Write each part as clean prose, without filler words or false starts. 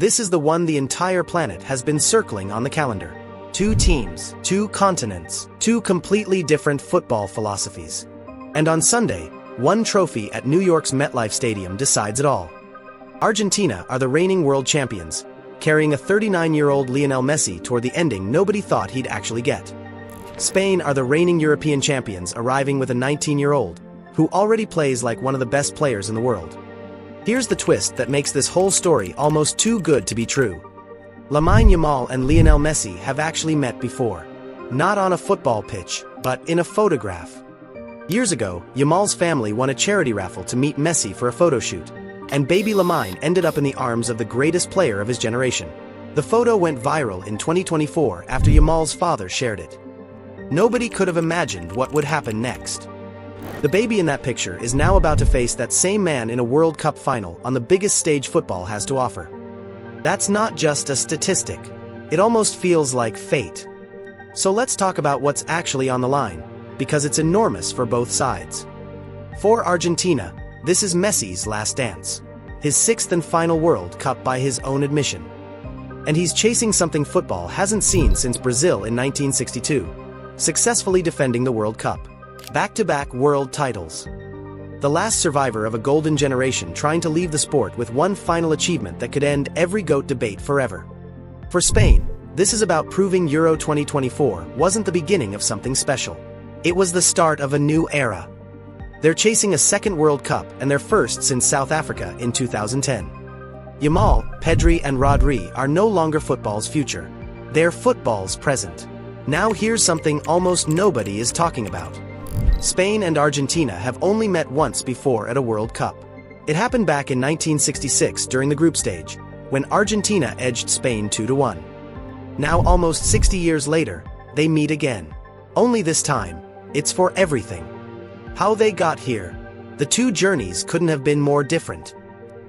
This is the one the entire planet has been circling on the calendar. Two teams, two continents, two completely different football philosophies. And on Sunday, one trophy at New York's MetLife Stadium decides it all. Argentina are the reigning world champions, carrying a 39-year-old Lionel Messi toward the ending nobody thought he'd actually get. Spain are the reigning European champions, arriving with a 19-year-old, who already plays like one of the best players in the world. Here's the twist that makes this whole story almost too good to be true. Lamine Yamal and Lionel Messi have actually met before. Not on a football pitch, but in a photograph. Years ago, Yamal's family won a charity raffle to meet Messi for a photo shoot, and baby Lamine ended up in the arms of the greatest player of his generation. The photo went viral in 2024 after Yamal's father shared it. Nobody could have imagined what would happen next. The baby in that picture is now about to face that same man in a World Cup final on the biggest stage football has to offer. That's not just a statistic. It almost feels like fate. So let's talk about what's actually on the line, because it's enormous for both sides. For Argentina, this is Messi's last dance. His sixth and final World Cup by his own admission. And he's chasing something football hasn't seen since Brazil in 1962, successfully defending the World Cup. Back-to-back world titles. The last survivor of a golden generation trying to leave the sport with one final achievement that could end every GOAT debate forever. For Spain, this is about proving Euro 2024 wasn't the beginning of something special. It was the start of a new era. They're chasing a second World Cup and their first since South Africa in 2010. Yamal, Pedri and Rodri are no longer football's future. They're football's present. Now here's something almost nobody is talking about. Spain and Argentina have only met once before at a World Cup. It happened back in 1966 during the group stage, when Argentina edged Spain 2-1. Now almost 60 years later, they meet again. Only this time, it's for everything. How they got here. The two journeys couldn't have been more different.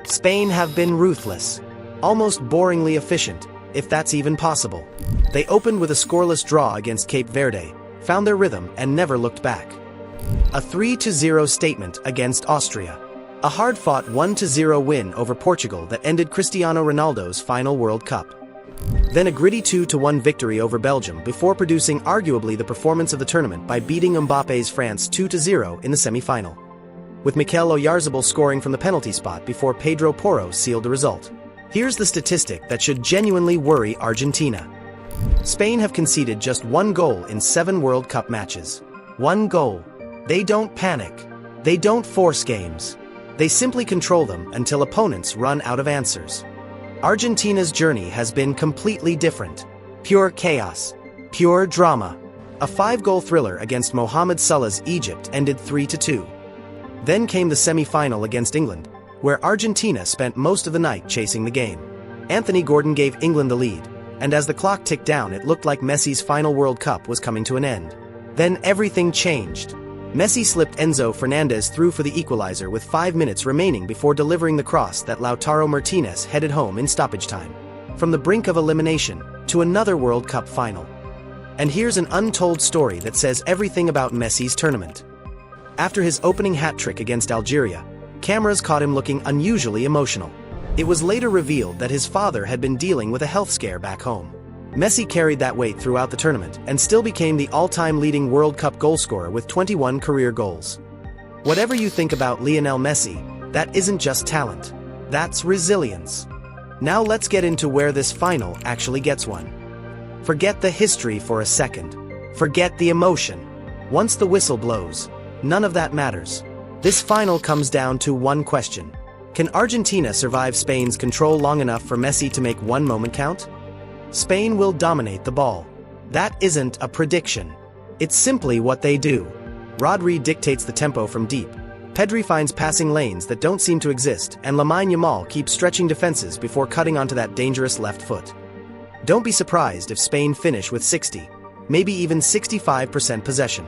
Spain have been ruthless, almost boringly efficient, if that's even possible. They opened with a scoreless draw against Cape Verde, found their rhythm and never looked back. A 3-0 statement against Austria. A hard-fought 1-0 win over Portugal that ended Cristiano Ronaldo's final World Cup. Then a gritty 2-1 victory over Belgium before producing arguably the performance of the tournament by beating Mbappe's France 2-0 in the semi-final. With Mikel Oyarzabal scoring from the penalty spot before Pedro Porro sealed the result. Here's the statistic that should genuinely worry Argentina. Spain have conceded just one goal in 7 World Cup matches. One goal. They don't panic. They don't force games. They simply control them until opponents run out of answers. Argentina's journey has been completely different. Pure chaos. Pure drama. A 5-goal thriller against Mohamed Salah's Egypt ended 3-2. Then came the semi-final against England, where Argentina spent most of the night chasing the game. Anthony Gordon gave England the lead, and as the clock ticked down it looked like Messi's final World Cup was coming to an end. Then everything changed. Messi slipped Enzo Fernandez through for the equalizer with 5 minutes remaining before delivering the cross that Lautaro Martinez headed home in stoppage time. From the brink of elimination to another World Cup final. And here's an untold story that says everything about Messi's tournament. After his opening hat-trick against Algeria, cameras caught him looking unusually emotional. It was later revealed that his father had been dealing with a health scare back home. Messi carried that weight throughout the tournament and still became the all-time leading World Cup goalscorer with 21 career goals. Whatever you think about Lionel Messi, that isn't just talent. That's resilience. Now let's get into where this final actually gets one. Forget the history for a second. Forget the emotion. Once the whistle blows, none of that matters. This final comes down to one question. Can Argentina survive Spain's control long enough for Messi to make one moment count? Spain will dominate the ball. That isn't a prediction. It's simply what they do. Rodri dictates the tempo from deep. Pedri finds passing lanes that don't seem to exist, and Lamine Yamal keeps stretching defenses before cutting onto that dangerous left foot. Don't be surprised if Spain finish with 60, maybe even 65% possession.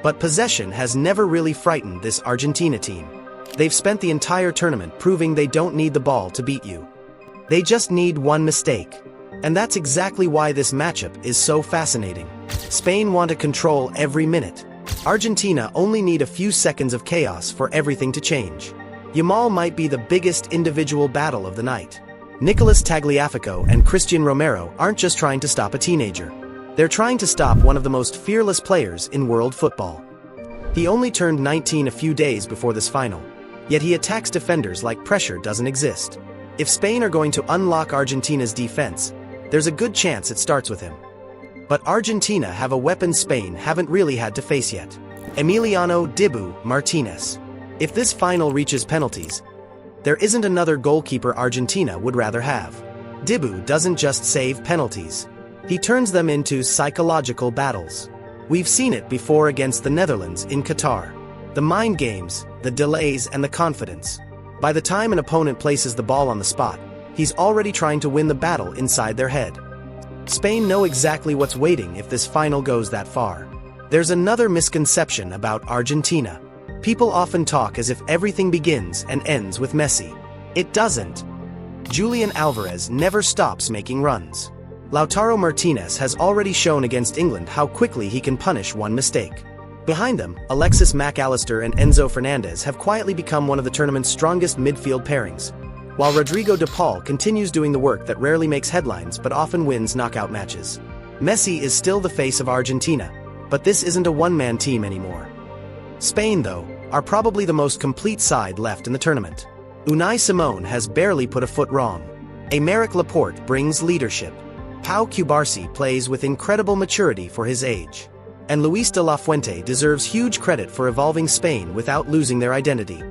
But possession has never really frightened this Argentina team. They've spent the entire tournament proving they don't need the ball to beat you. They just need one mistake. And that's exactly why this matchup is so fascinating. Spain want to control every minute. Argentina only need a few seconds of chaos for everything to change. Yamal might be the biggest individual battle of the night. Nicolas Tagliafico and Christian Romero aren't just trying to stop a teenager. They're trying to stop one of the most fearless players in world football. He only turned 19 a few days before this final, yet he attacks defenders like pressure doesn't exist. If Spain are going to unlock Argentina's defense, there's a good chance it starts with him. But Argentina have a weapon Spain haven't really had to face yet: Emiliano "Dibu" Martinez. If this final reaches penalties, there isn't another goalkeeper Argentina would rather have. Dibu doesn't just save penalties. He turns them into psychological battles. We've seen it before against the Netherlands in Qatar. The mind games, the delays, and the confidence. By the time an opponent places the ball on the spot, he's already trying to win the battle inside their head. Spain know exactly what's waiting if this final goes that far. There's another misconception about Argentina. People often talk as if everything begins and ends with Messi. It doesn't. Julian Alvarez never stops making runs. Lautaro Martinez has already shown against England how quickly he can punish one mistake. Behind them, Alexis Mac Allister and Enzo Fernandez have quietly become one of the tournament's strongest midfield pairings, while Rodrigo de Paul continues doing the work that rarely makes headlines but often wins knockout matches. Messi is still the face of Argentina, but this isn't a one-man team anymore. Spain, though, are probably the most complete side left in the tournament. Unai Simon has barely put a foot wrong. Aymeric Laporte brings leadership. Pau Cubarsí plays with incredible maturity for his age. And Luis de la Fuente deserves huge credit for evolving Spain without losing their identity.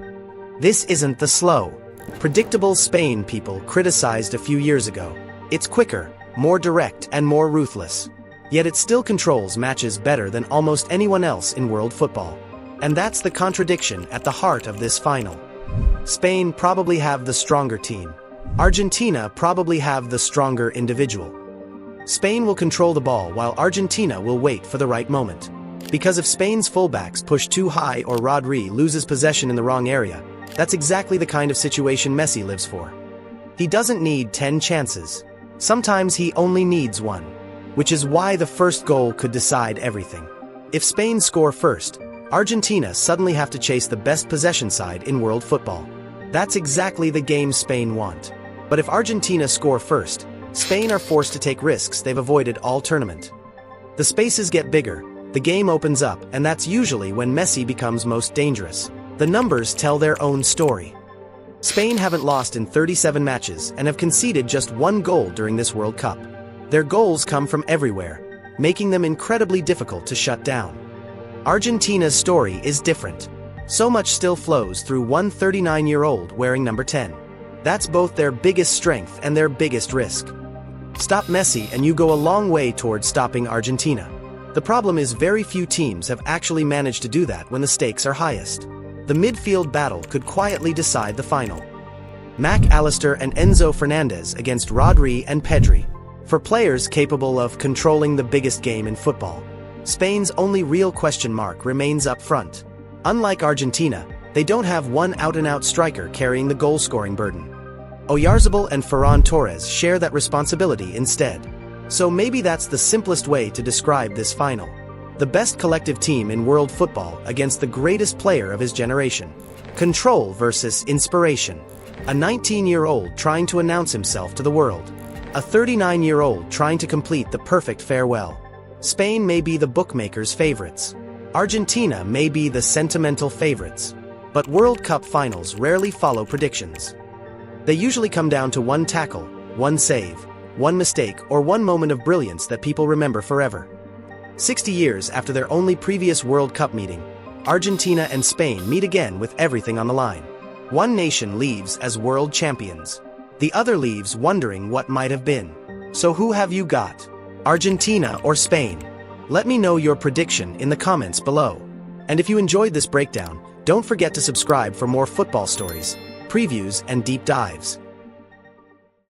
This isn't the slow, predictable Spain people criticized a few years ago. It's quicker, more direct, and more ruthless. Yet it still controls matches better than almost anyone else in world football. And that's the contradiction at the heart of this final. Spain probably have the stronger team. Argentina probably have the stronger individual. Spain will control the ball while Argentina will wait for the right moment. Because if Spain's fullbacks push too high or Rodri loses possession in the wrong area, that's exactly the kind of situation Messi lives for. He doesn't need 10 chances. Sometimes he only needs one, which is why the first goal could decide everything. If Spain score first, Argentina suddenly have to chase the best possession side in world football. That's exactly the game Spain want. But if Argentina score first, Spain are forced to take risks they've avoided all tournament. The spaces get bigger, the game opens up, and that's usually when Messi becomes most dangerous. The numbers tell their own story. Spain haven't lost in 37 matches and have conceded just one goal during this World Cup. Their goals come from everywhere, making them incredibly difficult to shut down. Argentina's story is different. So much still flows through one 39-year-old wearing number 10. That's both their biggest strength and their biggest risk. Stop Messi and you go a long way towards stopping Argentina. The problem is very few teams have actually managed to do that when the stakes are highest. The midfield battle could quietly decide the final. Mac Allister and Enzo Fernandez against Rodri and Pedri. For players capable of controlling the biggest game in football, Spain's only real question mark remains up front. Unlike Argentina, they don't have one out-and-out striker carrying the goal-scoring burden. Oyarzabal and Ferran Torres share that responsibility instead. So maybe that's the simplest way to describe this final. The best collective team in world football against the greatest player of his generation. Control versus inspiration. A 19-year-old trying to announce himself to the world. A 39-year-old trying to complete the perfect farewell. Spain may be the bookmakers' favorites. Argentina may be the sentimental favorites. But World Cup finals rarely follow predictions. They usually come down to one tackle, one save, one mistake, or one moment of brilliance that people remember forever. 60 years after their only previous World Cup meeting, Argentina and Spain meet again with everything on the line. One nation leaves as world champions. The other leaves wondering what might have been. So who have you got? Argentina or Spain? Let me know your prediction in the comments below. And if you enjoyed this breakdown, don't forget to subscribe for more football stories, previews, and deep dives.